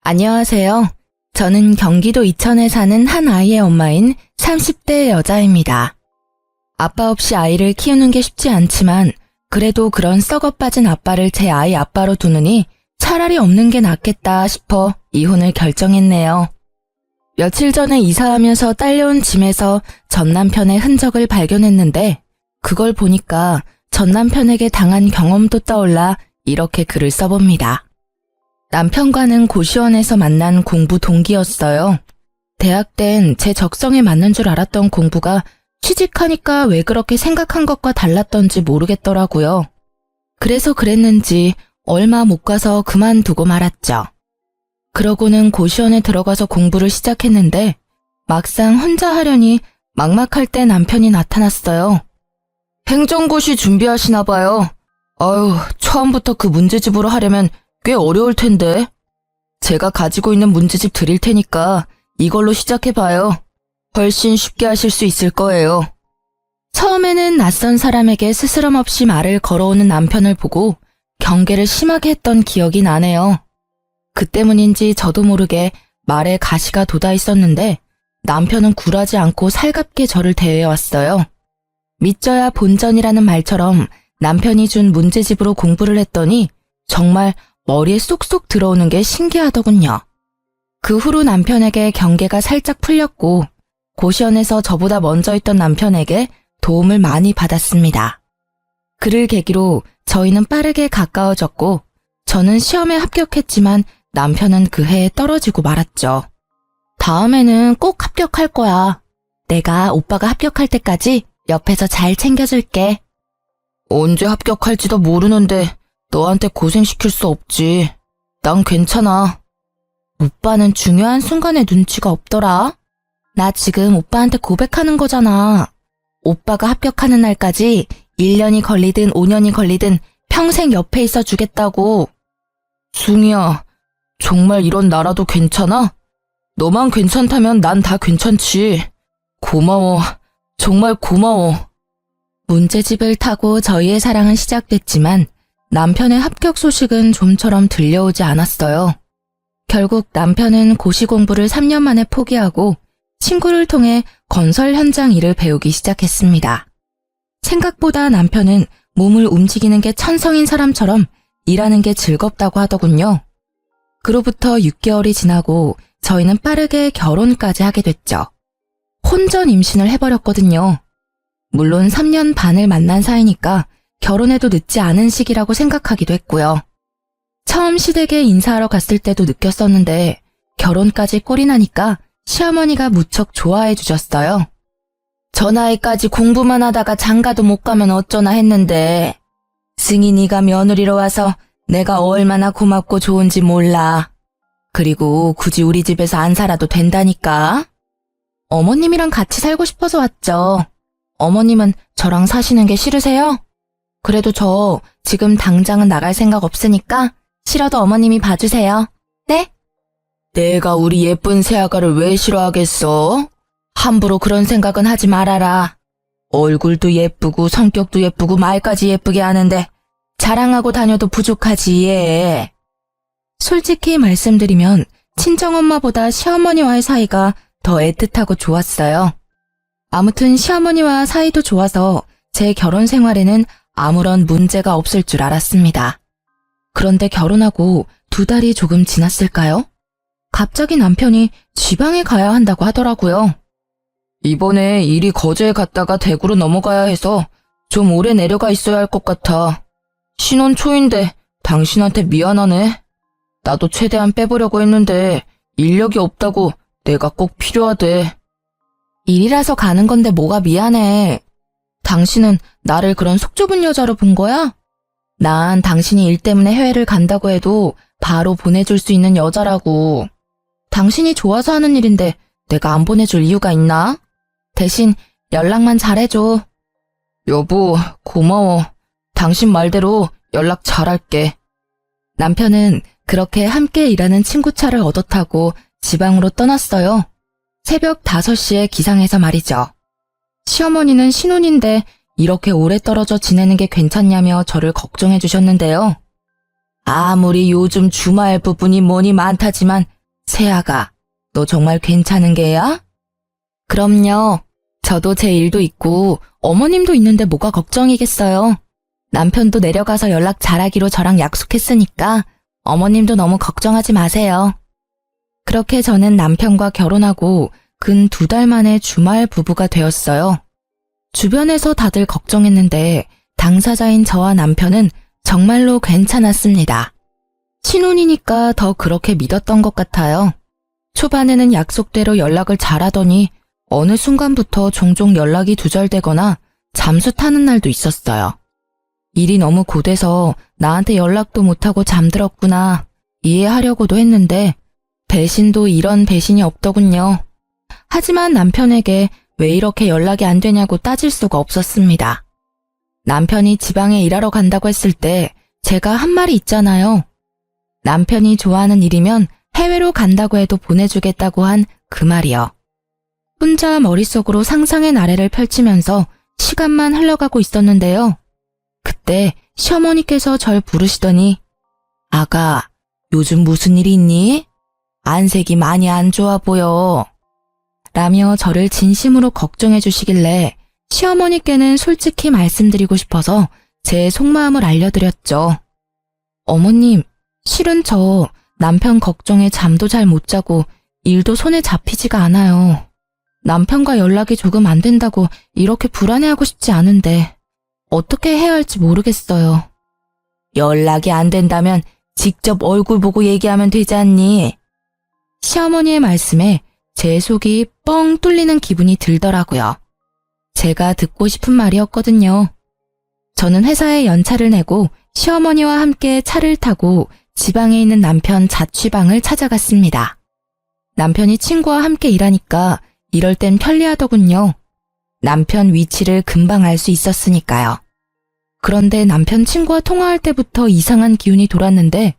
안녕하세요. 저는 경기도 이천에 사는 한 아이의 엄마인 30대 여자입니다. 아빠 없이 아이를 키우는 게 쉽지 않지만 그래도 그런 썩어 빠진 아빠를 제 아이 아빠로 두느니 차라리 없는 게 낫겠다 싶어 이혼을 결정했네요. 며칠 전에 이사하면서 딸려온 짐에서 전 남편의 흔적을 발견했는데 그걸 보니까 전 남편에게 당한 경험도 떠올라 이렇게 글을 써봅니다. 남편과는 고시원에서 만난 공부 동기였어요. 대학 땐 제 적성에 맞는 줄 알았던 공부가 취직하니까 왜 그렇게 생각한 것과 달랐던지 모르겠더라고요. 그래서 그랬는지 얼마 못 가서 그만두고 말았죠. 그러고는 고시원에 들어가서 공부를 시작했는데 막상 혼자 하려니 막막할 때 남편이 나타났어요. 행정고시 준비하시나 봐요. 아유, 처음부터 그 문제집으로 하려면 꽤 어려울 텐데. 제가 가지고 있는 문제집 드릴 테니까 이걸로 시작해봐요. 훨씬 쉽게 하실 수 있을 거예요. 처음에는 낯선 사람에게 스스럼 없이 말을 걸어오는 남편을 보고 경계를 심하게 했던 기억이 나네요. 그 때문인지 저도 모르게 말에 가시가 돋아 있었는데 남편은 굴하지 않고 살갑게 저를 대해왔어요. 믿져야 본전이라는 말처럼 남편이 준 문제집으로 공부를 했더니 정말 머리에 쏙쏙 들어오는 게 신기하더군요. 그 후로 남편에게 경계가 살짝 풀렸고 고시원에서 저보다 먼저 있던 남편에게 도움을 많이 받았습니다. 그를 계기로 저희는 빠르게 가까워졌고 저는 시험에 합격했지만 남편은 그 해에 떨어지고 말았죠. 다음에는 꼭 합격할 거야. 내가 오빠가 합격할 때까지 옆에서 잘 챙겨줄게. 언제 합격할지도 모르는데 너한테 고생시킬 수 없지. 난 괜찮아. 오빠는 중요한 순간에 눈치가 없더라. 나 지금 오빠한테 고백하는 거잖아. 오빠가 합격하는 날까지 1년이 걸리든 5년이 걸리든 평생 옆에 있어 주겠다고. 숭이야, 정말 이런 나라도 괜찮아? 너만 괜찮다면 난 다 괜찮지. 고마워. 정말 고마워. 문제집을 타고 저희의 사랑은 시작됐지만 남편의 합격 소식은 좀처럼 들려오지 않았어요. 결국 남편은 고시 공부를 3년 만에 포기하고 친구를 통해 건설 현장 일을 배우기 시작했습니다. 생각보다 남편은 몸을 움직이는 게 천성인 사람처럼 일하는 게 즐겁다고 하더군요. 그로부터 6개월이 지나고 저희는 빠르게 결혼까지 하게 됐죠. 혼전 임신을 해버렸거든요. 물론 3년 반을 만난 사이니까 결혼해도 늦지 않은 시기라고 생각하기도 했고요. 처음 시댁에 인사하러 갔을 때도 느꼈었는데 결혼까지 꼴이 나니까 시어머니가 무척 좋아해 주셨어요. 저 나이까지 공부만 하다가 장가도 못 가면 어쩌나 했는데 승인이가 며느리로 와서 내가 얼마나 고맙고 좋은지 몰라. 그리고 굳이 우리 집에서 안 살아도 된다니까. 어머님이랑 같이 살고 싶어서 왔죠. 어머님은 저랑 사시는 게 싫으세요? 그래도 저 지금 당장은 나갈 생각 없으니까 싫어도 어머님이 봐주세요. 네? 내가 우리 예쁜 새아가를 왜 싫어하겠어? 함부로 그런 생각은 하지 말아라. 얼굴도 예쁘고 성격도 예쁘고 말까지 예쁘게 하는데 자랑하고 다녀도 부족하지 얘. 솔직히 말씀드리면 친정엄마보다 시어머니와의 사이가 더 애틋하고 좋았어요. 아무튼 시어머니와 사이도 좋아서 제 결혼 생활에는 아무런 문제가 없을 줄 알았습니다. 그런데 결혼하고 2달이 조금 지났을까요? 갑자기 남편이 지방에 가야 한다고 하더라고요. 이번에 일이 거제에 갔다가 대구로 넘어가야 해서 좀 오래 내려가 있어야 할 것 같아. 신혼 초인데 당신한테 미안하네. 나도 최대한 빼보려고 했는데 인력이 없다고 내가 꼭 필요하대. 일이라서 가는 건데 뭐가 미안해. 당신은 나를 그런 속 좁은 여자로 본 거야? 난 당신이 일 때문에 해외를 간다고 해도 바로 보내줄 수 있는 여자라고. 당신이 좋아서 하는 일인데 내가 안 보내줄 이유가 있나? 대신 연락만 잘해줘. 여보, 고마워. 당신 말대로 연락 잘할게. 남편은 그렇게 함께 일하는 친구 차를 얻어 타고 지방으로 떠났어요. 새벽 5시에 기상해서 말이죠. 시어머니는 신혼인데 이렇게 오래 떨어져 지내는 게 괜찮냐며 저를 걱정해 주셨는데요. 아무리 요즘 주말 부분이 뭐니 많다지만 세아가, 너 정말 괜찮은 게야? 그럼요. 저도 제 일도 있고 어머님도 있는데 뭐가 걱정이겠어요. 남편도 내려가서 연락 잘하기로 저랑 약속했으니까 어머님도 너무 걱정하지 마세요. 그렇게 저는 남편과 결혼하고 근 2달 만에 주말 부부가 되었어요. 주변에서 다들 걱정했는데 당사자인 저와 남편은 정말로 괜찮았습니다. 신혼이니까 더 그렇게 믿었던 것 같아요. 초반에는 약속대로 연락을 잘하더니 어느 순간부터 종종 연락이 두절되거나 잠수 타는 날도 있었어요. 일이 너무 고돼서 나한테 연락도 못하고 잠들었구나 이해하려고도 했는데 배신도 이런 배신이 없더군요. 하지만 남편에게 왜 이렇게 연락이 안 되냐고 따질 수가 없었습니다. 남편이 지방에 일하러 간다고 했을 때 제가 한 말이 있잖아요. 남편이 좋아하는 일이면 해외로 간다고 해도 보내주겠다고 한 그 말이요. 혼자 머릿속으로 상상의 나래를 펼치면서 시간만 흘러가고 있었는데요. 그때 시어머니께서 절 부르시더니 아가, 요즘 무슨 일이 있니? 안색이 많이 안 좋아 보여. 라며 저를 진심으로 걱정해 주시길래 시어머니께는 솔직히 말씀드리고 싶어서 제 속마음을 알려드렸죠. 어머님, 실은 저 남편 걱정에 잠도 잘 못 자고 일도 손에 잡히지가 않아요. 남편과 연락이 조금 안 된다고 이렇게 불안해하고 싶지 않은데 어떻게 해야 할지 모르겠어요. 연락이 안 된다면 직접 얼굴 보고 얘기하면 되지 않니? 시어머니의 말씀에 제 속이 뻥 뚫리는 기분이 들더라고요. 제가 듣고 싶은 말이었거든요. 저는 회사에 연차를 내고 시어머니와 함께 차를 타고 지방에 있는 남편 자취방을 찾아갔습니다. 남편이 친구와 함께 일하니까 이럴 땐 편리하더군요. 남편 위치를 금방 알 수 있었으니까요. 그런데 남편 친구와 통화할 때부터 이상한 기운이 돌았는데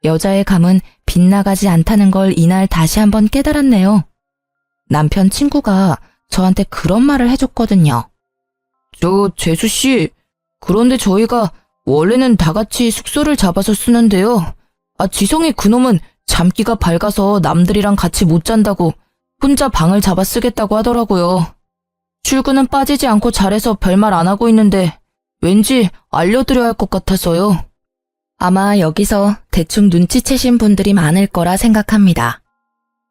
여자의 감은 빗나가지 않다는 걸 이날 다시 한번 깨달았네요. 남편 친구가 저한테 그런 말을 해줬거든요. 재수씨, 그런데 저희가 원래는 다 같이 숙소를 잡아서 쓰는데요. 지성이 그놈은 잠기가 밝아서 남들이랑 같이 못 잔다고 혼자 방을 잡아 쓰겠다고 하더라고요. 출근은 빠지지 않고 잘해서 별말 안 하고 있는데 왠지 알려드려야 할 것 같아서요. 아마 여기서 대충 눈치채신 분들이 많을 거라 생각합니다.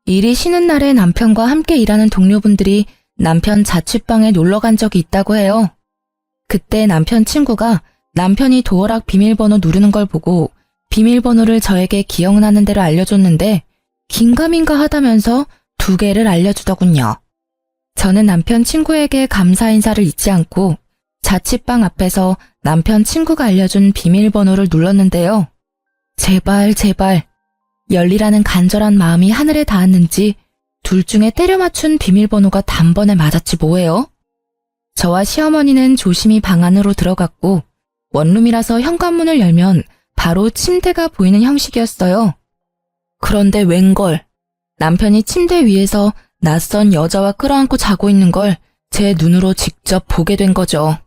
일이 쉬는 날에 남편과 함께 일하는 동료분들이 남편 자취방에 놀러 간 적이 있다고 해요. 그때 남편 친구가 남편이 도어락 비밀번호 누르는 걸 보고 비밀번호를 저에게 기억나는 대로 알려줬는데 긴가민가 하다면서 2개를 알려주더군요. 저는 남편 친구에게 감사 인사를 잊지 않고 자취방 앞에서 남편 친구가 알려준 비밀번호를 눌렀는데요. 제발 열리라는 간절한 마음이 하늘에 닿았는지 둘 중에 때려 맞춘 비밀번호가 단번에 맞았지 뭐예요? 저와 시어머니는 조심히 방 안으로 들어갔고 원룸이라서 현관문을 열면 바로 침대가 보이는 형식이었어요. 그런데 웬걸, 남편이 침대 위에서 낯선 여자와 끌어안고 자고 있는 걸 제 눈으로 직접 보게 된 거죠.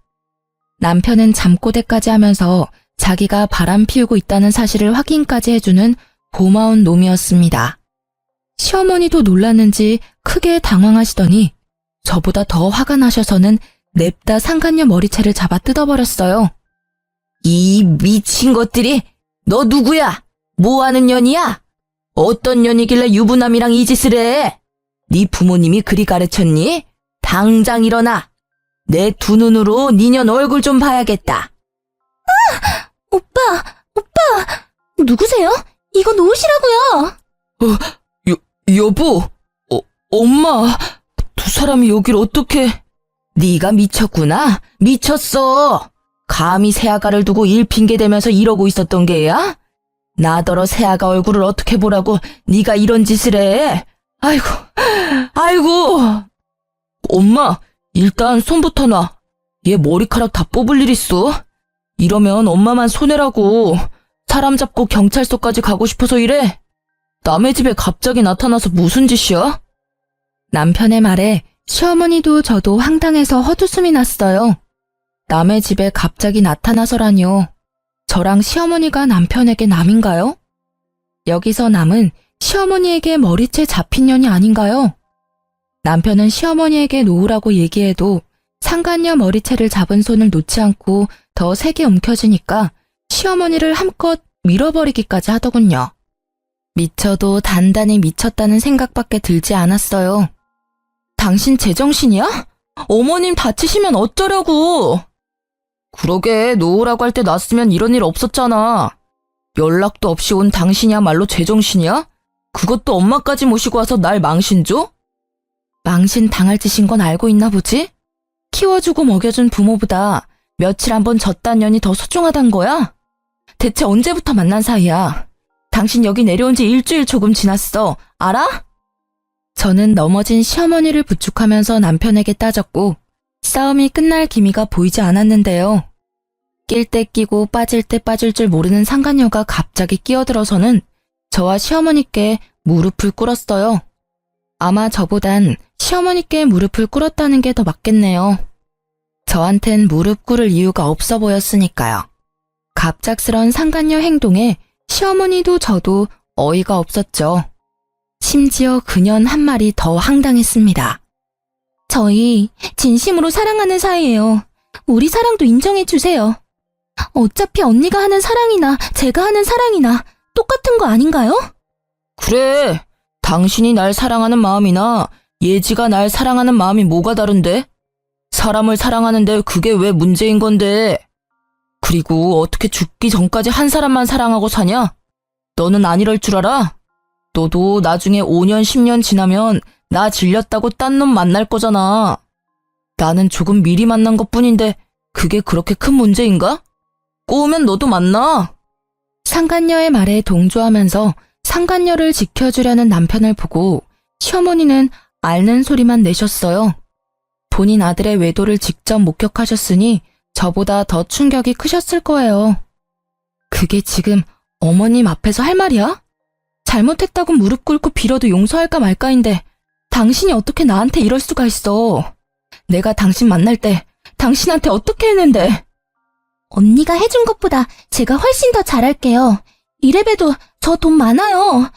남편은 잠꼬대까지 하면서 자기가 바람 피우고 있다는 사실을 확인까지 해주는 고마운 놈이었습니다. 시어머니도 놀랐는지 크게 당황하시더니 저보다 더 화가 나셔서는 냅다 상간녀 머리채를 잡아 뜯어버렸어요. 이 미친 것들이, 너 누구야? 뭐하는 년이야? 어떤 년이길래 유부남이랑 이 짓을 해? 네 부모님이 그리 가르쳤니? 당장 일어나. 내 2눈으로 니년 얼굴 좀 봐야겠다. 오빠, 누구세요? 이거 놓으시라고요. 여보, 엄마, 2사람이 여길 어떻게... 네가 미쳤구나. 미쳤어. 감히 새아가를 두고 일 핑계대면서 이러고 있었던 게야? 나더러 새아가 얼굴을 어떻게 보라고 네가 이런 짓을 해? 아이고. 엄마, 일단 손부터 놔. 얘 머리카락 다 뽑을 일 있어. 이러면 엄마만 손해라고. 사람 잡고 경찰서까지 가고 싶어서 이래? 남의 집에 갑자기 나타나서 무슨 짓이야? 남편의 말에 시어머니도 저도 황당해서 헛웃음이 났어요. 남의 집에 갑자기 나타나서라뇨. 저랑 시어머니가 남편에게 남인가요? 여기서 남은 시어머니에게 머리채 잡힌 년이 아닌가요? 남편은 시어머니에게 놓으라고 얘기해도 상간녀 머리채를 잡은 손을 놓지 않고 더 세게 움켜쥐니까 시어머니를 함껏 밀어버리기까지 하더군요. 미쳐도 단단히 미쳤다는 생각밖에 들지 않았어요. 당신 제정신이야? 어머님 다치시면 어쩌려고? 그러게, 놓으라고 할 때 놨으면 이런 일 없었잖아. 연락도 없이 온 당신이야말로 제정신이야? 그것도 엄마까지 모시고 와서 날 망신 줘? 망신 당할 짓인 건 알고 있나 보지? 키워주고 먹여준 부모보다 며칠 한번 졌단 년이 더 소중하단 거야? 대체 언제부터 만난 사이야? 당신 여기 내려온 지 일주일 조금 지났어. 알아? 저는 넘어진 시어머니를 부축하면서 남편에게 따졌고 싸움이 끝날 기미가 보이지 않았는데요. 낄 때 끼고 빠질 때 빠질 줄 모르는 상간녀가 갑자기 끼어들어서는 저와 시어머니께 무릎을 꿇었어요. 아마 저보단 시어머니께 무릎을 꿇었다는 게 더 맞겠네요. 저한텐 무릎 꿇을 이유가 없어 보였으니까요. 갑작스런 상간녀 행동에 시어머니도 저도 어이가 없었죠. 심지어 그년 한 말이 더 황당했습니다. 저희 진심으로 사랑하는 사이예요. 우리 사랑도 인정해주세요. 어차피 언니가 하는 사랑이나 제가 하는 사랑이나 똑같은 거 아닌가요? 그래, 당신이 날 사랑하는 마음이나 예지가 날 사랑하는 마음이 뭐가 다른데? 사람을 사랑하는데 그게 왜 문제인 건데? 그리고 어떻게 죽기 전까지 한 사람만 사랑하고 사냐? 너는 안 이럴 줄 알아? 너도 나중에 5년, 10년 지나면 나 질렸다고 딴 놈 만날 거잖아. 나는 조금 미리 만난 것뿐인데 그게 그렇게 큰 문제인가? 꼬우면 너도 만나. 상간녀의 말에 동조하면서 상간녀를 지켜주려는 남편을 보고 시어머니는 앓는 소리만 내셨어요. 본인 아들의 외도를 직접 목격하셨으니 저보다 더 충격이 크셨을 거예요. 그게 지금 어머님 앞에서 할 말이야? 잘못했다고 무릎 꿇고 빌어도 용서할까 말까인데 당신이 어떻게 나한테 이럴 수가 있어. 내가 당신 만날 때 당신한테 어떻게 했는데. 언니가 해준 것보다 제가 훨씬 더 잘할게요. 이래봬도 저 돈 많아요.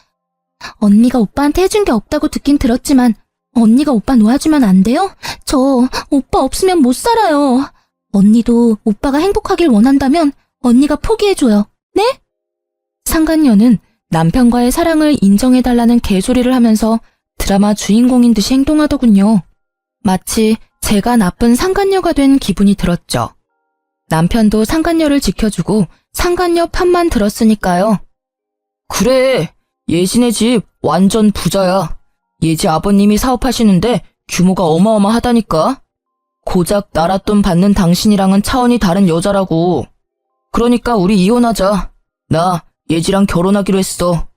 언니가 오빠한테 해준 게 없다고 듣긴 들었지만 언니가 오빠 놓아주면 안 돼요? 저 오빠 없으면 못 살아요. 언니도 오빠가 행복하길 원한다면 언니가 포기해줘요. 네? 상간녀는 남편과의 사랑을 인정해달라는 개소리를 하면서 드라마 주인공인 듯이 행동하더군요. 마치 제가 나쁜 상간녀가 된 기분이 들었죠. 남편도 상간녀를 지켜주고 상간녀 편만 들었으니까요. 그래, 예진의 집 완전 부자야. 예지 아버님이 사업하시는데 규모가 어마어마하다니까. 고작 나라 돈 받는 당신이랑은 차원이 다른 여자라고. 그러니까 우리 이혼하자. 나 예지랑 결혼하기로 했어.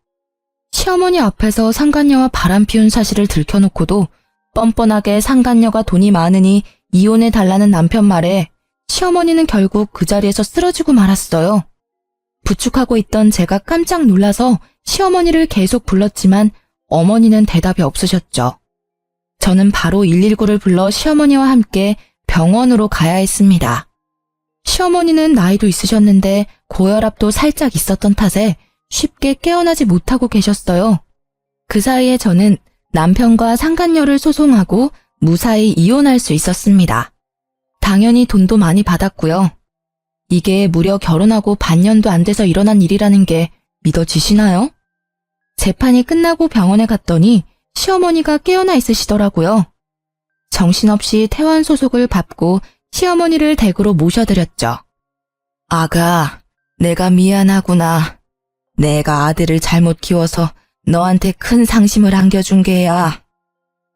시어머니 앞에서 상간녀와 바람 피운 사실을 들켜놓고도 뻔뻔하게 상간녀가 돈이 많으니 이혼해달라는 남편 말에 시어머니는 결국 그 자리에서 쓰러지고 말았어요. 부축하고 있던 제가 깜짝 놀라서 시어머니를 계속 불렀지만 어머니는 대답이 없으셨죠. 저는 바로 119를 불러 시어머니와 함께 병원으로 가야 했습니다. 시어머니는 나이도 있으셨는데 고혈압도 살짝 있었던 탓에 쉽게 깨어나지 못하고 계셨어요. 그 사이에 저는 남편과 상간녀를 소송하고 무사히 이혼할 수 있었습니다. 당연히 돈도 많이 받았고요. 이게 무려 결혼하고 반년도 안 돼서 일어난 일이라는 게 믿어지시나요? 재판이 끝나고 병원에 갔더니 시어머니가 깨어나 있으시더라고요. 정신없이 퇴원 소속을 밟고 시어머니를 댁으로 모셔드렸죠. 아가, 내가 미안하구나. 내가 아들을 잘못 키워서 너한테 큰 상심을 안겨준 게야.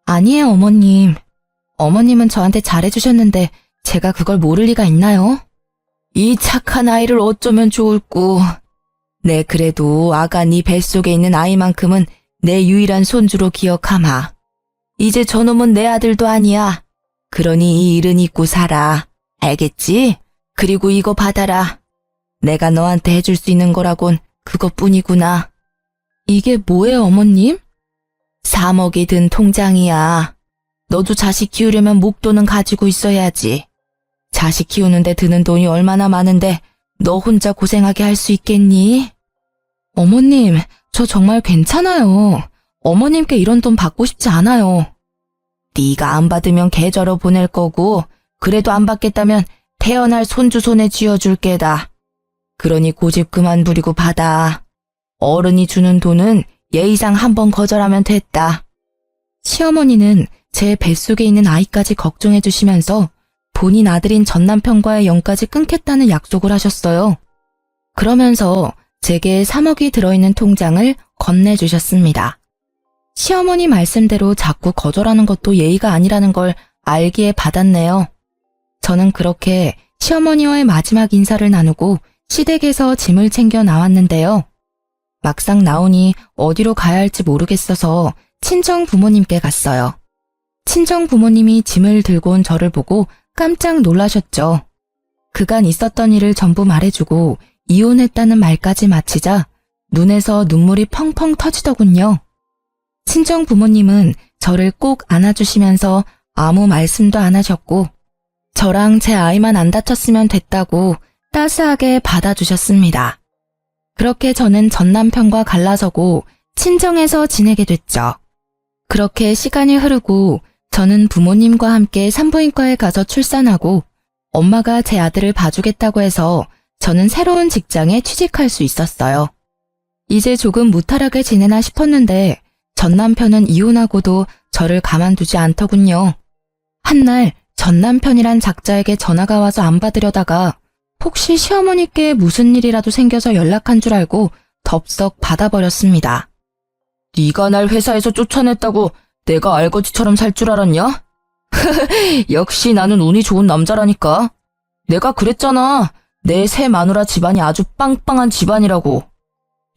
아니에요, 어머님. 어머님은 저한테 잘해주셨는데 제가 그걸 모를 리가 있나요? 이 착한 아이를 어쩌면 좋을꼬. 네, 그래도 아가 네 뱃속에 있는 아이만큼은 내 유일한 손주로 기억하마. 이제 저놈은 내 아들도 아니야. 그러니 이 일은 잊고 살아. 알겠지? 그리고 이거 받아라. 내가 너한테 해줄 수 있는 거라곤 그것뿐이구나. 이게 뭐예요, 어머님? 3억이 든 통장이야. 너도 자식 키우려면 목돈은 가지고 있어야지. 자식 키우는데 드는 돈이 얼마나 많은데 너 혼자 고생하게 할 수 있겠니? 어머님, 저 정말 괜찮아요. 어머님께 이런 돈 받고 싶지 않아요. 네가 안 받으면 계좌로 보낼 거고 그래도 안 받겠다면 태어날 손주 손에 쥐어줄 게다. 그러니 고집 그만 부리고 받아. 어른이 주는 돈은 예의상 한 번 거절하면 됐다. 시어머니는 제 뱃속에 있는 아이까지 걱정해 주시면서 본인 아들인 전 남편과의 연까지 끊겠다는 약속을 하셨어요. 그러면서 제게 3억이 들어있는 통장을 건네주셨습니다. 시어머니 말씀대로 자꾸 거절하는 것도 예의가 아니라는 걸 알기에 받았네요. 저는 그렇게 시어머니와의 마지막 인사를 나누고 시댁에서 짐을 챙겨 나왔는데요. 막상 나오니 어디로 가야 할지 모르겠어서 친정 부모님께 갔어요. 친정 부모님이 짐을 들고 온 저를 보고 깜짝 놀라셨죠. 그간 있었던 일을 전부 말해주고 이혼했다는 말까지 마치자 눈에서 눈물이 펑펑 터지더군요. 친정 부모님은 저를 꼭 안아주시면서 아무 말씀도 안 하셨고 저랑 제 아이만 안 다쳤으면 됐다고 따스하게 받아주셨습니다. 그렇게 저는 전 남편과 갈라서고 친정에서 지내게 됐죠. 그렇게 시간이 흐르고 저는 부모님과 함께 산부인과에 가서 출산하고 엄마가 제 아들을 봐주겠다고 해서 저는 새로운 직장에 취직할 수 있었어요. 이제 조금 무탈하게 지내나 싶었는데 전 남편은 이혼하고도 저를 가만두지 않더군요. 한날 전 남편이란 작자에게 전화가 와서 안 받으려다가 혹시 시어머니께 무슨 일이라도 생겨서 연락한 줄 알고 덥석 받아버렸습니다. 네가 날 회사에서 쫓아냈다고 내가 알거지처럼 살 줄 알았냐? 역시 나는 운이 좋은 남자라니까. 내가 그랬잖아. 내 새 마누라 집안이 아주 빵빵한 집안이라고.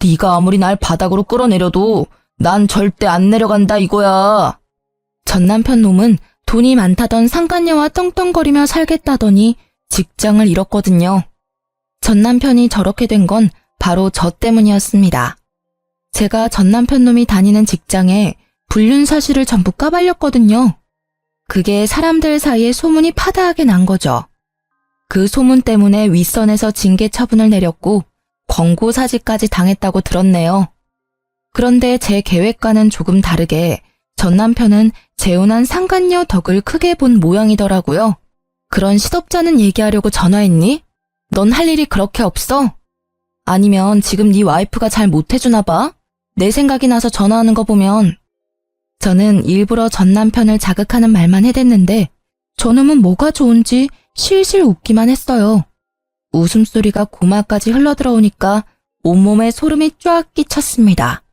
네가 아무리 날 바닥으로 끌어내려도 난 절대 안 내려간다 이거야. 전 남편 놈은 돈이 많다던 상간녀와 떵떵거리며 살겠다더니 직장을 잃었거든요. 전 남편이 저렇게 된 건 바로 저 때문이었습니다. 제가 전 남편 놈이 다니는 직장에 불륜 사실을 전부 까발렸거든요. 그게 사람들 사이에 소문이 파다하게 난 거죠. 그 소문 때문에 윗선에서 징계 처분을 내렸고 권고 사직까지 당했다고 들었네요. 그런데 제 계획과는 조금 다르게 전 남편은 재혼한 상간녀 덕을 크게 본 모양이더라고요. 그런 시덥잖은 얘기하려고 전화했니? 넌 할 일이 그렇게 없어? 아니면 지금 네 와이프가 잘 못해주나 봐? 내 생각이 나서 전화하는 거 보면. 저는 일부러 전 남편을 자극하는 말만 해댔는데 저놈은 뭐가 좋은지 실실 웃기만 했어요. 웃음소리가 고마까지 흘러들어오니까 온몸에 소름이 쫙 끼쳤습니다.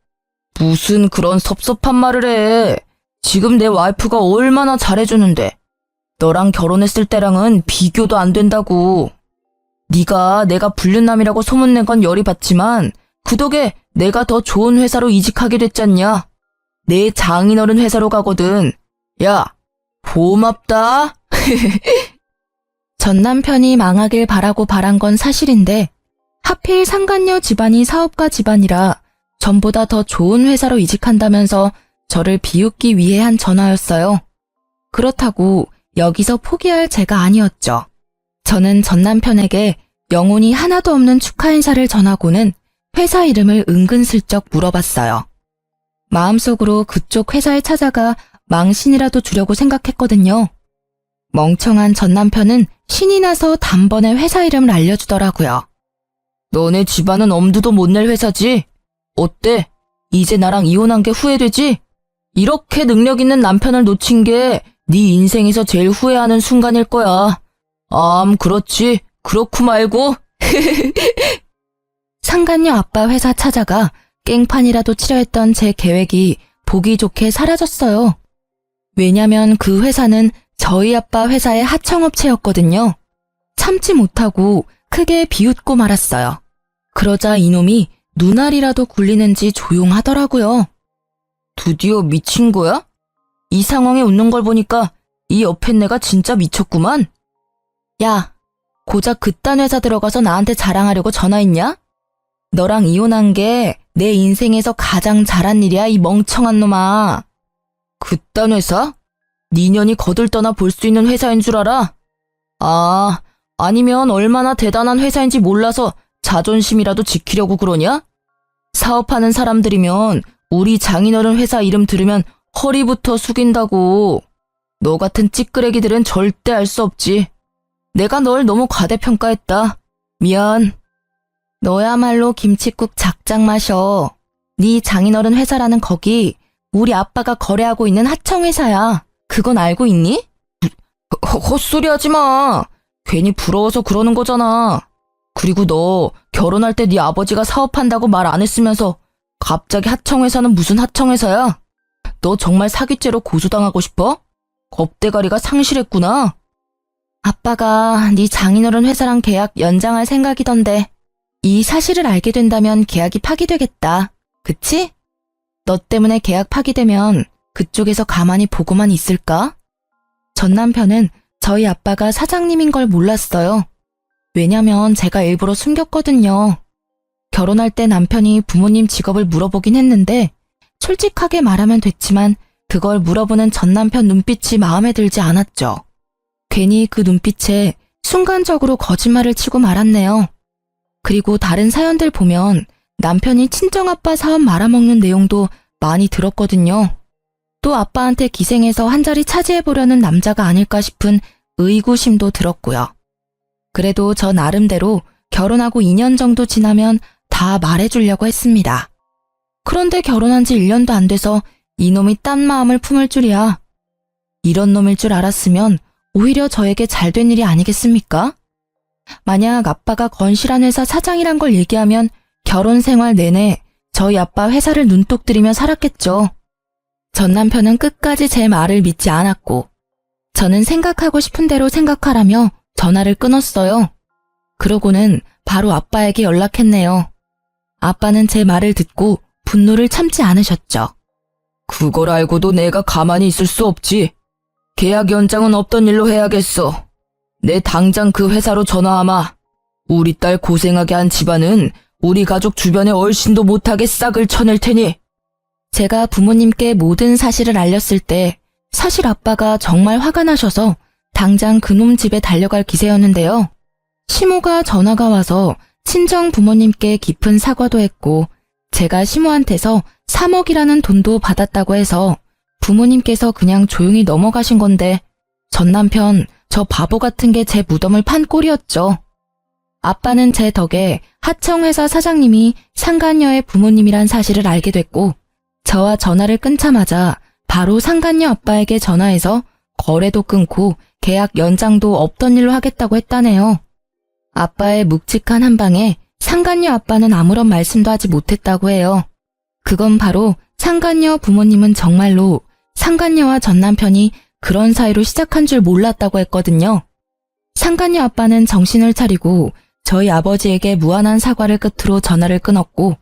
무슨 그런 섭섭한 말을 해. 지금 내 와이프가 얼마나 잘해주는데. 너랑 결혼했을 때랑은 비교도 안 된다고. 네가 내가 불륜남이라고 소문낸 건 열이 받지만 그 덕에 내가 더 좋은 회사로 이직하게 됐잖냐. 내 장인어른 회사로 가거든. 야, 고맙다. 전 남편이 망하길 바라고 바란 건 사실인데 하필 상간녀 집안이 사업가 집안이라 전보다 더 좋은 회사로 이직한다면서 저를 비웃기 위해 한 전화였어요. 그렇다고 여기서 포기할 제가 아니었죠. 저는 전 남편에게 영혼이 하나도 없는 축하 인사를 전하고는 회사 이름을 은근슬쩍 물어봤어요. 마음속으로 그쪽 회사에 찾아가 망신이라도 주려고 생각했거든요. 멍청한 전 남편은 신이 나서 단번에 회사 이름을 알려주더라고요. 너네 집안은 엄두도 못 낼 회사지? 어때? 이제 나랑 이혼한 게 후회되지? 이렇게 능력 있는 남편을 놓친 게 네 인생에서 제일 후회하는 순간일 거야. 그렇지. 그렇고 말고. 상간녀 아빠 회사 찾아가 깽판이라도 치려 했던 제 계획이 보기 좋게 사라졌어요. 왜냐면 그 회사는 저희 아빠 회사의 하청업체였거든요. 참지 못하고 크게 비웃고 말았어요. 그러자 이놈이 눈알이라도 굴리는지 조용하더라고요. 드디어 미친 거야? 이 상황에 웃는 걸 보니까 이 옆에 내가 진짜 미쳤구만. 야, 고작 그딴 회사 들어가서 나한테 자랑하려고 전화했냐? 너랑 이혼한 게 내 인생에서 가장 잘한 일이야, 이 멍청한 놈아. 그딴 회사? 니년이 거들떠나 볼 수 있는 회사인 줄 알아? 아니면 얼마나 대단한 회사인지 몰라서 자존심이라도 지키려고 그러냐? 사업하는 사람들이면 우리 장인어른 회사 이름 들으면 허리부터 숙인다고. 너 같은 찌끄레기들은 절대 알 수 없지. 내가 널 너무 과대평가했다. 미안. 너야말로 김칫국 작작 마셔. 네 장인어른 회사라는 거기 우리 아빠가 거래하고 있는 하청회사야. 그건 알고 있니? 헛소리 하지 마. 괜히 부러워서 그러는 거잖아. 그리고 너 결혼할 때 네 아버지가 사업한다고 말 안 했으면서 갑자기 하청회사는 무슨 하청회사야? 너 정말 사기죄로 고소당하고 싶어? 겁대가리가 상실했구나. 아빠가 네 장인어른 회사랑 계약 연장할 생각이던데 이 사실을 알게 된다면 계약이 파기되겠다. 그치? 너 때문에 계약 파기되면 그쪽에서 가만히 보고만 있을까? 전 남편은 저희 아빠가 사장님인 걸 몰랐어요. 왜냐면 제가 일부러 숨겼거든요. 결혼할 때 남편이 부모님 직업을 물어보긴 했는데 솔직하게 말하면 됐지만 그걸 물어보는 전 남편 눈빛이 마음에 들지 않았죠. 괜히 그 눈빛에 순간적으로 거짓말을 치고 말았네요. 그리고 다른 사연들 보면 남편이 친정아빠 사업 말아먹는 내용도 많이 들었거든요. 또 아빠한테 기생해서 한 자리 차지해보려는 남자가 아닐까 싶은 의구심도 들었고요. 그래도 저 나름대로 결혼하고 2년 정도 지나면 다 말해주려고 했습니다. 그런데 결혼한 지 1년도 안 돼서 이놈이 딴 마음을 품을 줄이야. 이런 놈일 줄 알았으면 오히려 저에게 잘된 일이 아니겠습니까? 만약 아빠가 건실한 회사 사장이란 걸 얘기하면 결혼 생활 내내 저희 아빠 회사를 눈독 들이며 살았겠죠. 전 남편은 끝까지 제 말을 믿지 않았고 저는 생각하고 싶은 대로 생각하라며 전화를 끊었어요. 그러고는 바로 아빠에게 연락했네요. 아빠는 제 말을 듣고 분노를 참지 않으셨죠. 그걸 알고도 내가 가만히 있을 수 없지. 계약 연장은 없던 일로 해야겠어. 내 당장 그 회사로 전화하마. 우리 딸 고생하게 한 집안은 우리 가족 주변에 얼씬도 못하게 싹을 쳐낼 테니. 제가 부모님께 모든 사실을 알렸을 때 사실 아빠가 정말 화가 나셔서 당장 그놈 집에 달려갈 기세였는데요. 시모가 전화가 와서 친정 부모님께 깊은 사과도 했고 제가 시모한테서 3억이라는 돈도 받았다고 해서 부모님께서 그냥 조용히 넘어가신 건데 전 남편 저 바보 같은 게 제 무덤을 판 꼴이었죠. 아빠는 제 덕에 하청회사 사장님이 상간녀의 부모님이란 사실을 알게 됐고 저와 전화를 끊자마자 바로 상간녀 아빠에게 전화해서 거래도 끊고 계약 연장도 없던 일로 하겠다고 했다네요. 아빠의 묵직한 한방에 상간녀 아빠는 아무런 말씀도 하지 못했다고 해요. 그건 바로 상간녀 부모님은 정말로 상간녀와 전 남편이 그런 사이로 시작한 줄 몰랐다고 했거든요. 상간녀 아빠는 정신을 차리고 저희 아버지에게 무한한 사과를 끝으로 전화를 끊었고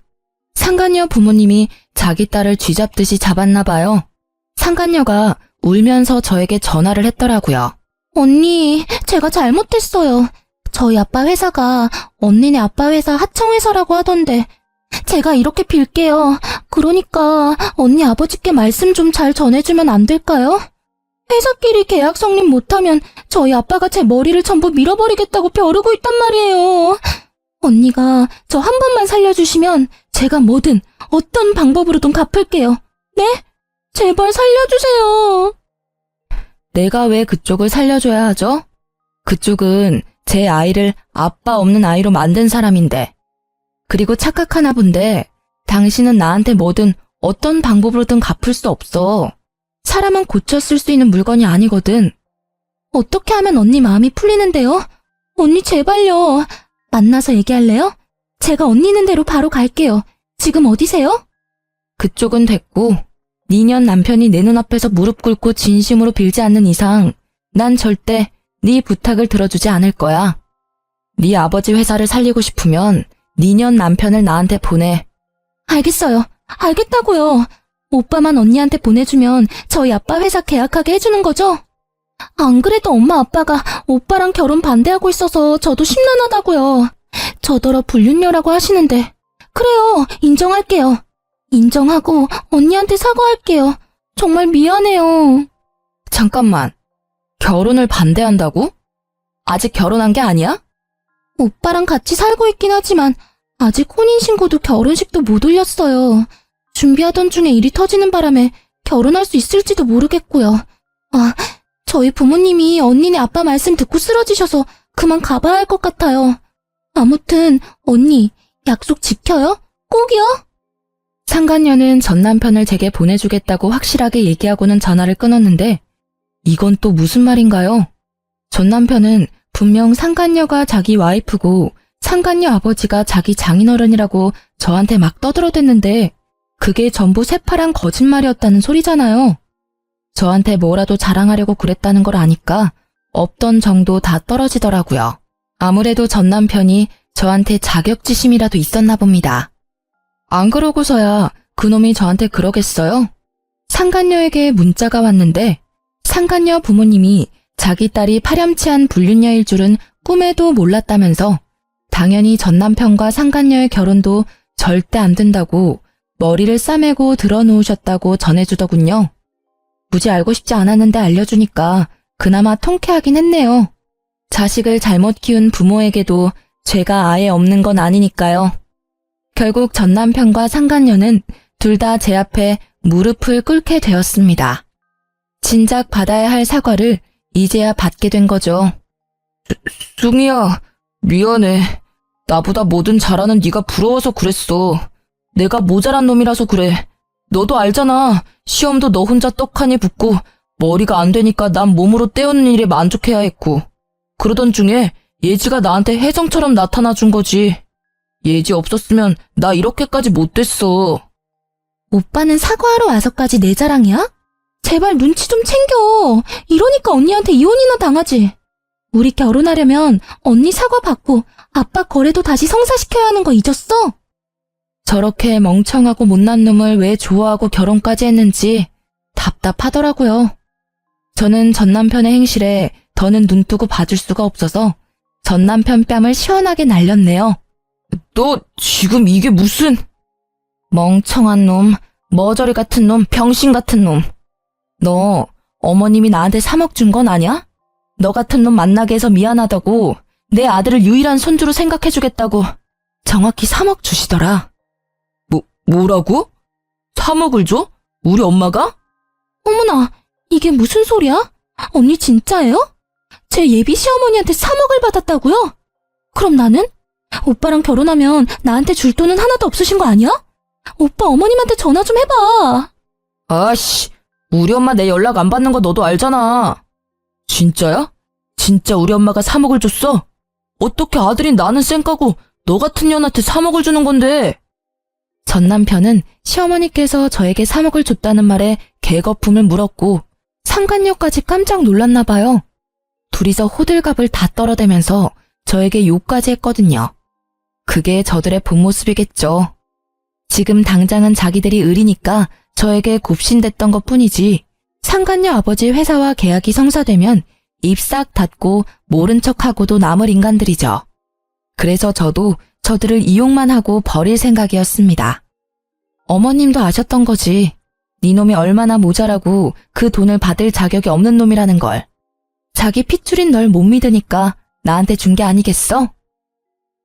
상간녀 부모님이 자기 딸을 쥐잡듯이 잡았나 봐요. 상간녀가 울면서 저에게 전화를 했더라고요. 언니, 제가 잘못했어요. 저희 아빠 회사가 언니네 아빠 회사 하청회사라고 하던데 제가 이렇게 빌게요. 그러니까 언니 아버지께 말씀 좀 잘 전해주면 안 될까요? 회사끼리 계약 성립 못하면 저희 아빠가 제 머리를 전부 밀어버리겠다고 벼르고 있단 말이에요. 언니가 저 한 번만 살려주시면 제가 뭐든 어떤 방법으로든 갚을게요. 네? 제발 살려주세요. 내가 왜 그쪽을 살려줘야 하죠? 그쪽은 제 아이를 아빠 없는 아이로 만든 사람인데. 그리고 착각하나 본데 당신은 나한테 뭐든 어떤 방법으로든 갚을 수 없어. 사람은 고쳐 쓸 수 있는 물건이 아니거든. 어떻게 하면 언니 마음이 풀리는데요? 언니 제발요. 만나서 얘기할래요? 제가 언니 있는 대로 바로 갈게요. 지금 어디세요? 그쪽은 됐고 니년 남편이 내 눈앞에서 무릎 꿇고 진심으로 빌지 않는 이상 난 절대 네 부탁을 들어주지 않을 거야. 네 아버지 회사를 살리고 싶으면 니년 남편을 나한테 보내. 알겠어요. 알겠다고요. 오빠만 언니한테 보내주면 저희 아빠 회사 계약하게 해주는 거죠? 안 그래도 엄마 아빠가 오빠랑 결혼 반대하고 있어서 저도 심란하다고요. 저더러 불륜녀라고 하시는데. 그래요. 인정할게요. 인정하고 언니한테 사과할게요. 정말 미안해요. 잠깐만. 결혼을 반대한다고? 아직 결혼한 게 아니야? 오빠랑 같이 살고 있긴 하지만 아직 혼인신고도 결혼식도 못 올렸어요. 준비하던 중에 일이 터지는 바람에 결혼할 수 있을지도 모르겠고요. 저희 부모님이 언니네 아빠 말씀 듣고 쓰러지셔서 그만 가봐야 할 것 같아요. 아무튼 언니 약속 지켜요? 꼭이요? 상간녀는 전 남편을 제게 보내주겠다고 확실하게 얘기하고는 전화를 끊었는데 이건 또 무슨 말인가요? 전 남편은 분명 상간녀가 자기 와이프고 상간녀 아버지가 자기 장인어른이라고 저한테 막 떠들어댔는데 그게 전부 새파란 거짓말이었다는 소리잖아요. 저한테 뭐라도 자랑하려고 그랬다는 걸 아니까 없던 정도 다 떨어지더라고요. 아무래도 전 남편이 저한테 자격지심이라도 있었나 봅니다. 안 그러고서야 그놈이 저한테 그러겠어요? 상간녀에게 문자가 왔는데 상간녀 부모님이 자기 딸이 파렴치한 불륜녀일 줄은 꿈에도 몰랐다면서 당연히 전 남편과 상간녀의 결혼도 절대 안 된다고 머리를 싸매고 들어놓으셨다고 전해주더군요. 굳이 알고 싶지 않았는데 알려주니까 그나마 통쾌하긴 했네요. 자식을 잘못 키운 부모에게도 죄가 아예 없는 건 아니니까요. 결국 전 남편과 상간녀는 둘 다 제 앞에 무릎을 꿇게 되었습니다. 진작 받아야 할 사과를 이제야 받게 된 거죠. 숭이야, 미안해. 나보다 뭐든 잘하는 네가 부러워서 그랬어. 내가 모자란 놈이라서 그래. 너도 알잖아. 시험도 너 혼자 떡하니 붙고 머리가 안 되니까 난 몸으로 때우는 일에 만족해야 했고. 그러던 중에 예지가 나한테 혜정처럼 나타나 준 거지. 예지 없었으면 나 이렇게까지 못 됐어. 오빠는 사과하러 와서까지 내 자랑이야? 제발 눈치 좀 챙겨. 이러니까 언니한테 이혼이나 당하지. 우리 결혼하려면 언니 사과 받고 아빠 거래도 다시 성사시켜야 하는 거 잊었어? 저렇게 멍청하고 못난 놈을 왜 좋아하고 결혼까지 했는지 답답하더라고요. 저는 전 남편의 행실에 더는 눈뜨고 봐줄 수가 없어서 전 남편 뺨을 시원하게 날렸네요. 너 지금 이게 무슨... 멍청한 놈, 머저리 같은 놈, 병신 같은 놈. 너 어머님이 나한테 3억 준 건 아냐? 너 같은 놈 만나게 해서 미안하다고 내 아들을 유일한 손주로 생각해주겠다고 정확히 3억 주시더라. 뭐라고? 3억을 줘? 우리 엄마가? 어머나, 이게 무슨 소리야? 언니 진짜예요? 제 예비 시어머니한테 3억을 받았다고요? 그럼 나는? 오빠랑 결혼하면 나한테 줄 돈은 하나도 없으신 거 아니야? 오빠 어머님한테 전화 좀 해봐. 아씨, 우리 엄마 내 연락 안 받는 거 너도 알잖아. 진짜야? 진짜 우리 엄마가 3억을 줬어? 어떻게 아들인 나는 쌩까고 너 같은 년한테 3억을 주는 건데? 전 남편은 시어머니께서 저에게 3억을 줬다는 말에 개거품을 물었고 상간녀까지 깜짝 놀랐나 봐요. 둘이서 호들갑을 다 떨어대면서 저에게 욕까지 했거든요. 그게 저들의 본 모습이겠죠. 지금 당장은 자기들이 을이니까 저에게 굽신댔던 것뿐이지 상간녀 아버지 회사와 계약이 성사되면 입 싹 닫고 모른 척하고도 남을 인간들이죠. 그래서 저도 저들을 이용만 하고 버릴 생각이었습니다. 어머님도 아셨던 거지. 네 놈이 얼마나 모자라고 그 돈을 받을 자격이 없는 놈이라는 걸. 자기 핏줄인 널 못 믿으니까 나한테 준 게 아니겠어?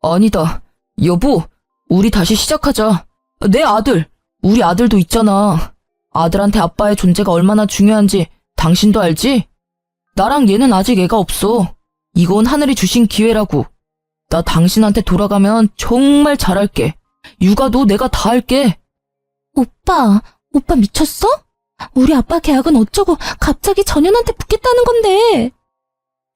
아니다. 여보, 우리 다시 시작하자. 내 아들, 우리 아들도 있잖아. 아들한테 아빠의 존재가 얼마나 중요한지 당신도 알지? 나랑 얘는 아직 애가 없어. 이건 하늘이 주신 기회라고. 나 당신한테 돌아가면 정말 잘할게. 육아도 내가 다 할게. 오빠 미쳤어? 우리 아빠 계약은 어쩌고 갑자기 전현한테 붙겠다는 건데.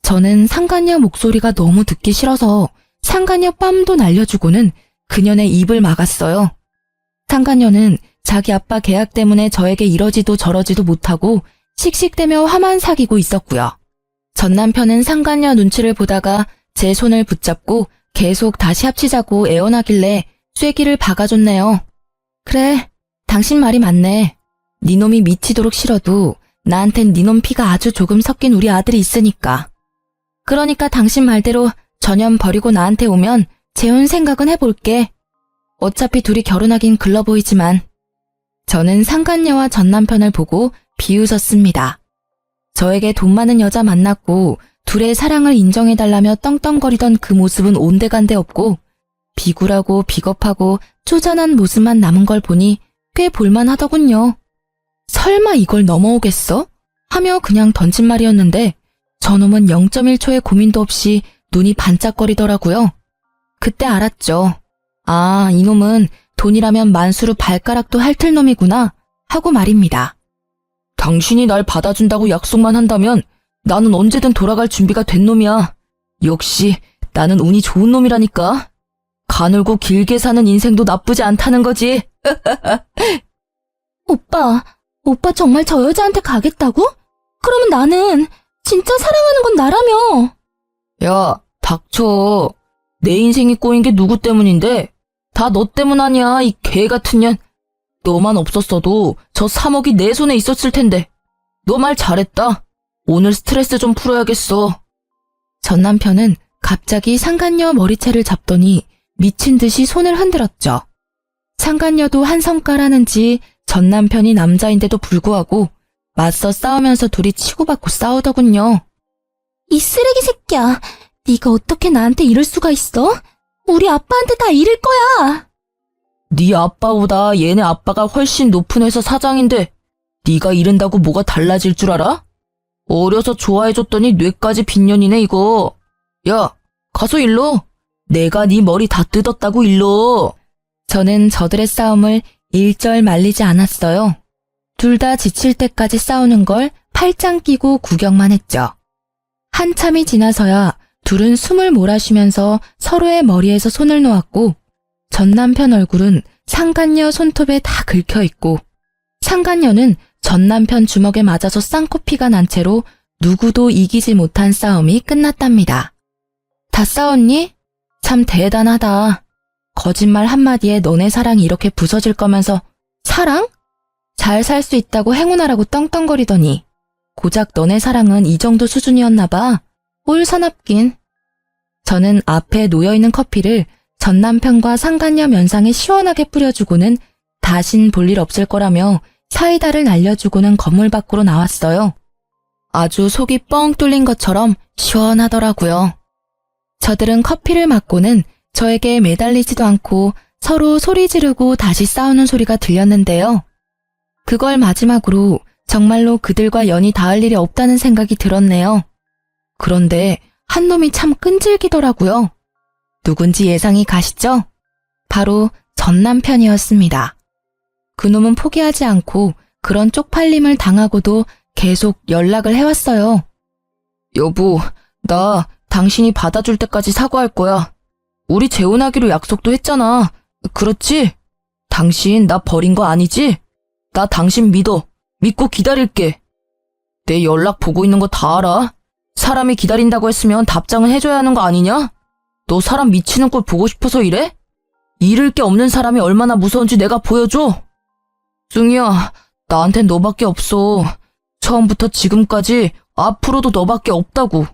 저는 상간녀 목소리가 너무 듣기 싫어서 상간녀 뺨도 날려주고는 그년의 입을 막았어요. 상간녀는 자기 아빠 계약 때문에 저에게 이러지도 저러지도 못하고 씩씩대며 화만 사귀고 있었고요. 전 남편은 상간녀 눈치를 보다가 제 손을 붙잡고 계속 다시 합치자고 애원하길래 쐐기를 박아줬네요. 그래, 당신 말이 맞네. 니놈이 미치도록 싫어도 나한텐 니놈 피가 아주 조금 섞인 우리 아들이 있으니까. 그러니까 당신 말대로 전현 버리고 나한테 오면 재혼 생각은 해볼게. 어차피 둘이 결혼하긴 글러 보이지만. 저는 상간녀와 전 남편을 보고 비웃었습니다. 저에게 돈 많은 여자 만났고 둘의 사랑을 인정해달라며 떵떵거리던 그 모습은 온데간데 없고 비굴하고 비겁하고 쪼잔한 모습만 남은 걸 보니 꽤 볼만하더군요. 설마 이걸 넘어오겠어? 하며 그냥 던진 말이었는데 저놈은 0.1초의 고민도 없이 눈이 반짝거리더라고요. 그때 알았죠. 아, 이놈은 돈이라면 만수르 발가락도 핥을 놈이구나 하고 말입니다. 당신이 날 받아준다고 약속만 한다면 나는 언제든 돌아갈 준비가 된 놈이야. 역시 나는 운이 좋은 놈이라니까. 가늘고 길게 사는 인생도 나쁘지 않다는 거지. 오빠 정말 저 여자한테 가겠다고? 그러면 나는 진짜 사랑하는 건 나라며. 야, 닥쳐. 내 인생이 꼬인 게 누구 때문인데? 다 너 때문 아니야, 이 개 같은 년. 너만 없었어도 저 3억이 내 손에 있었을 텐데. 너 말 잘했다. 오늘 스트레스 좀 풀어야겠어. 전 남편은 갑자기 상간녀 머리채를 잡더니 미친 듯이 손을 흔들었죠. 상간녀도 한 성깔하는지 전 남편이 남자인데도 불구하고 맞서 싸우면서 둘이 치고받고 싸우더군요. 이 쓰레기 새끼야. 네가 어떻게 나한테 이럴 수가 있어? 우리 아빠한테 다 이를 거야. 네 아빠보다 얘네 아빠가 훨씬 높은 회사 사장인데 네가 이른다고 뭐가 달라질 줄 알아? 어려서 좋아해줬더니 뇌까지 빈년이네 이거. 야, 가서 일러. 내가 네 머리 다 뜯었다고 일러. 저는 저들의 싸움을 일절 말리지 않았어요. 둘 다 지칠 때까지 싸우는 걸 팔짱 끼고 구경만 했죠. 한참이 지나서야 둘은 숨을 몰아쉬면서 서로의 머리에서 손을 놓았고 전 남편 얼굴은 상간녀 손톱에 다 긁혀있고 상간녀는 전 남편 주먹에 맞아서 쌍코피가 난 채로 누구도 이기지 못한 싸움이 끝났답니다. 다 싸웠니? 참 대단하다. 거짓말 한마디에 너네 사랑이 이렇게 부서질 거면서 사랑? 잘 살 수 있다고 행운하라고 떵떵거리더니 고작 너네 사랑은 이 정도 수준이었나 봐. 올 사납긴. 저는 앞에 놓여있는 커피를 전 남편과 상간녀 면상에 시원하게 뿌려주고는 다신 볼 일 없을 거라며 사이다를 날려주고는 건물 밖으로 나왔어요. 아주 속이 뻥 뚫린 것처럼 시원하더라고요. 저들은 커피를 맞고는 저에게 매달리지도 않고 서로 소리 지르고 다시 싸우는 소리가 들렸는데요. 그걸 마지막으로 정말로 그들과 연이 닿을 일이 없다는 생각이 들었네요. 그런데 한 놈이 참 끈질기더라고요. 누군지 예상이 가시죠? 바로 전 남편이었습니다. 그놈은 포기하지 않고 그런 쪽팔림을 당하고도 계속 연락을 해왔어요. 여보, 나 당신이 받아줄 때까지 사과할 거야. 우리 재혼하기로 약속도 했잖아. 그렇지? 당신 나 버린 거 아니지? 나 당신 믿고 기다릴게. 내 연락 보고 있는 거 다 알아. 사람이 기다린다고 했으면 답장은 해줘야 하는 거 아니냐? 너 사람 미치는 꼴 보고 싶어서 이래? 잃을 게 없는 사람이 얼마나 무서운지 내가 보여줘. 승희야, 나한텐 너밖에 없어. 처음부터 지금까지 앞으로도 너밖에 없다고.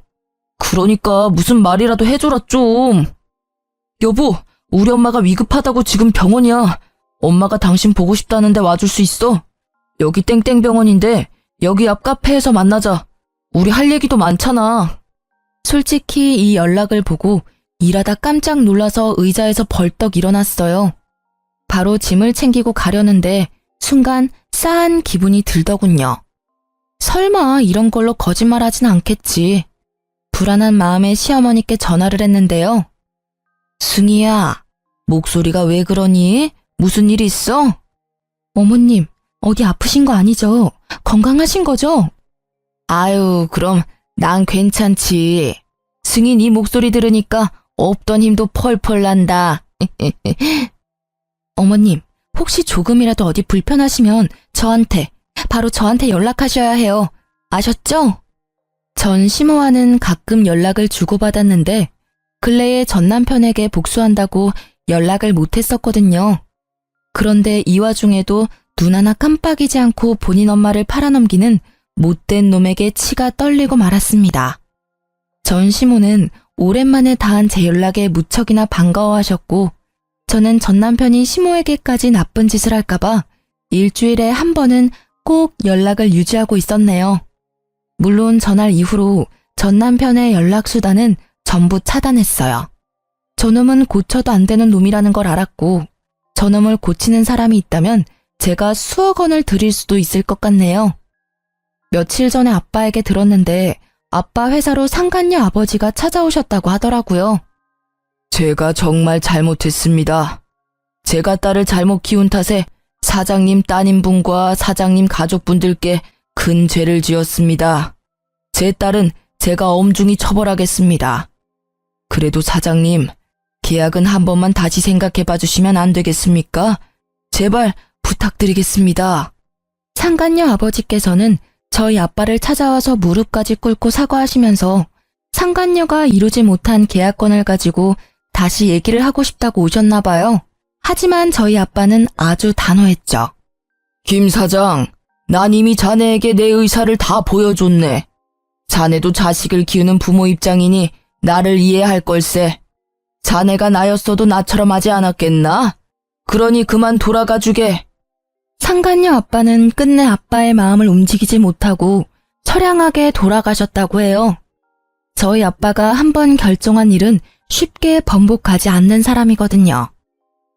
그러니까 무슨 말이라도 해줘라 좀. 여보, 우리 엄마가 위급하다고 지금 병원이야. 엄마가 당신 보고 싶다는데 와줄 수 있어? 여기 땡땡병원인데 여기 앞 카페에서 만나자. 우리 할 얘기도 많잖아. 솔직히 이 연락을 보고 일하다 깜짝 놀라서 의자에서 벌떡 일어났어요. 바로 짐을 챙기고 가려는데 순간 싸한 기분이 들더군요. 설마 이런 걸로 거짓말하진 않겠지. 불안한 마음에 시어머니께 전화를 했는데요. 승희야, 목소리가 왜 그러니? 무슨 일 있어? 어머님, 어디 아프신 거 아니죠? 건강하신 거죠? 아유, 그럼 난 괜찮지. 승희 네 목소리 들으니까 없던 힘도 펄펄 난다. 어머님, 혹시 조금이라도 어디 불편하시면 바로 저한테 연락하셔야 해요. 아셨죠? 전 시모와는 가끔 연락을 주고받았는데 근래에 전 남편에게 복수한다고 연락을 못했었거든요. 그런데 이 와중에도 눈 하나 깜빡이지 않고 본인 엄마를 팔아넘기는 못된 놈에게 치가 떨리고 말았습니다. 전 시모는 오랜만에 닿은 제 연락에 무척이나 반가워하셨고 저는 전 남편이 시모에게까지 나쁜 짓을 할까봐 일주일에 한 번은 꼭 연락을 유지하고 있었네요. 물론 전날 이후로 전 남편의 연락수단은 전부 차단했어요. 저놈은 고쳐도 안 되는 놈이라는 걸 알았고, 저놈을 고치는 사람이 있다면 제가 수억 원을 드릴 수도 있을 것 같네요. 며칠 전에 아빠에게 들었는데 아빠 회사로 상간녀 아버지가 찾아오셨다고 하더라고요. 제가 정말 잘못했습니다. 제가 딸을 잘못 키운 탓에 사장님 따님분과 사장님 가족분들께 큰 죄를 지었습니다. 제 딸은 제가 엄중히 처벌하겠습니다. 그래도 사장님, 계약은 한 번만 다시 생각해 봐주시면 안 되겠습니까? 제발 부탁드리겠습니다. 상간녀 아버지께서는 저희 아빠를 찾아와서 무릎까지 꿇고 사과하시면서 상간녀가 이루지 못한 계약권을 가지고 다시 얘기를 하고 싶다고 오셨나 봐요. 하지만 저희 아빠는 아주 단호했죠. 김 사장, 난 이미 자네에게 내 의사를 다 보여줬네. 자네도 자식을 키우는 부모 입장이니 나를 이해할 걸세. 자네가 나였어도 나처럼 하지 않았겠나? 그러니 그만 돌아가 주게. 상간녀 아빠는 끝내 아빠의 마음을 움직이지 못하고 처량하게 돌아가셨다고 해요. 저희 아빠가 한번 결정한 일은 쉽게 번복하지 않는 사람이거든요.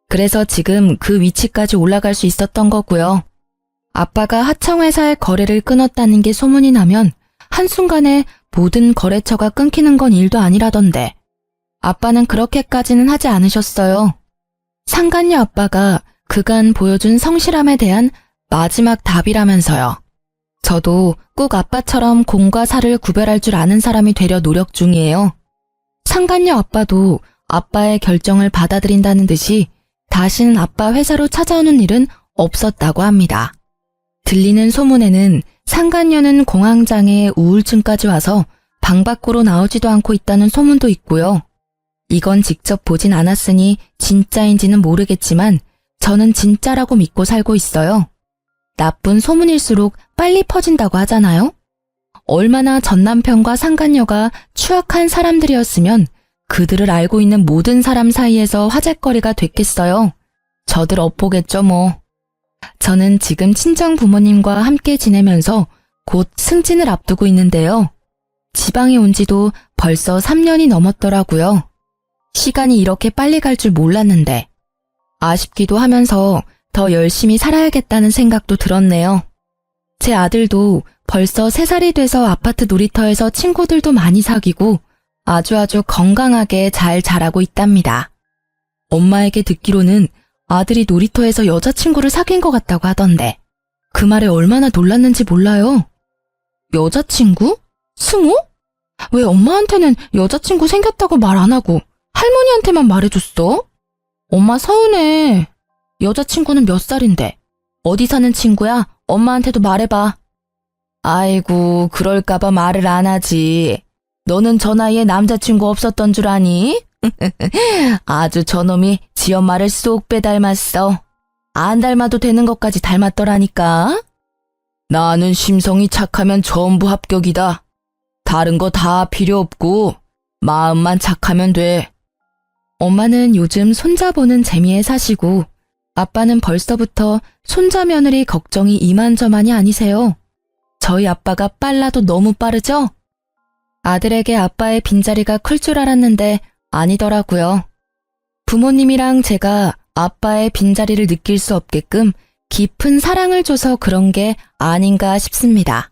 그래서 지금 그 위치까지 올라갈 수 있었던 거고요. 아빠가 하청회사의 거래를 끊었다는 게 소문이 나면 한순간에 모든 거래처가 끊기는 건 일도 아니라던데 아빠는 그렇게까지는 하지 않으셨어요. 상간녀 아빠가 그간 보여준 성실함에 대한 마지막 답이라면서요. 저도 꼭 아빠처럼 공과 사를 구별할 줄 아는 사람이 되려 노력 중이에요. 상간녀 아빠도 아빠의 결정을 받아들인다는 듯이 다시는 아빠 회사로 찾아오는 일은 없었다고 합니다. 들리는 소문에는 상간녀는 공황장애 우울증까지 와서 방 밖으로 나오지도 않고 있다는 소문도 있고요. 이건 직접 보진 않았으니 진짜인지는 모르겠지만 저는 진짜라고 믿고 살고 있어요. 나쁜 소문일수록 빨리 퍼진다고 하잖아요. 얼마나 전 남편과 상간녀가 추악한 사람들이었으면 그들을 알고 있는 모든 사람 사이에서 화제거리가 됐겠어요. 저들 엇보겠죠 뭐. 저는 지금 친정 부모님과 함께 지내면서 곧 승진을 앞두고 있는데요. 지방에 온 지도 벌써 3년이 넘었더라고요. 시간이 이렇게 빨리 갈 줄 몰랐는데 아쉽기도 하면서 더 열심히 살아야겠다는 생각도 들었네요. 제 아들도 벌써 3살이 돼서 아파트 놀이터에서 친구들도 많이 사귀고 아주 건강하게 잘 자라고 있답니다. 엄마에게 듣기로는 아들이 놀이터에서 여자친구를 사귄 것 같다고 하던데 그 말에 얼마나 놀랐는지 몰라요. 여자친구? 승우? 왜 엄마한테는 여자친구 생겼다고 말 안 하고 할머니한테만 말해줬어? 엄마 서운해. 여자친구는 몇 살인데? 어디 사는 친구야? 엄마한테도 말해봐. 아이고, 그럴까봐 말을 안 하지. 너는 저 나이에 남자친구 없었던 줄 아니? 아주 저놈이 지 엄마를 쏙 빼닮았어. 안 닮아도 되는 것까지 닮았더라니까. 나는 심성이 착하면 전부 합격이다. 다른 거 다 필요 없고 마음만 착하면 돼. 엄마는 요즘 손자 보는 재미에 사시고 아빠는 벌써부터 손자 며느리 걱정이 이만저만이 아니세요. 저희 아빠가 빨라도 너무 빠르죠? 아들에게 아빠의 빈자리가 클 줄 알았는데 아니더라고요. 부모님이랑 제가 아빠의 빈자리를 느낄 수 없게끔 깊은 사랑을 줘서 그런 게 아닌가 싶습니다.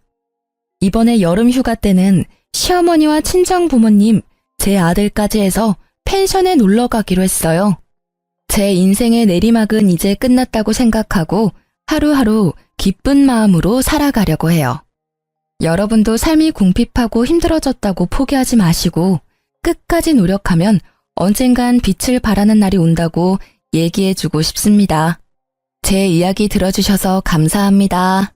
이번에 여름 휴가 때는 시어머니와 친정 부모님, 제 아들까지 해서 펜션에 놀러 가기로 했어요. 제 인생의 내리막은 이제 끝났다고 생각하고 하루하루 기쁜 마음으로 살아가려고 해요. 여러분도 삶이 궁핍하고 힘들어졌다고 포기하지 마시고 끝까지 노력하면 언젠간 빛을 발하는 날이 온다고 얘기해주고 싶습니다. 제 이야기 들어주셔서 감사합니다.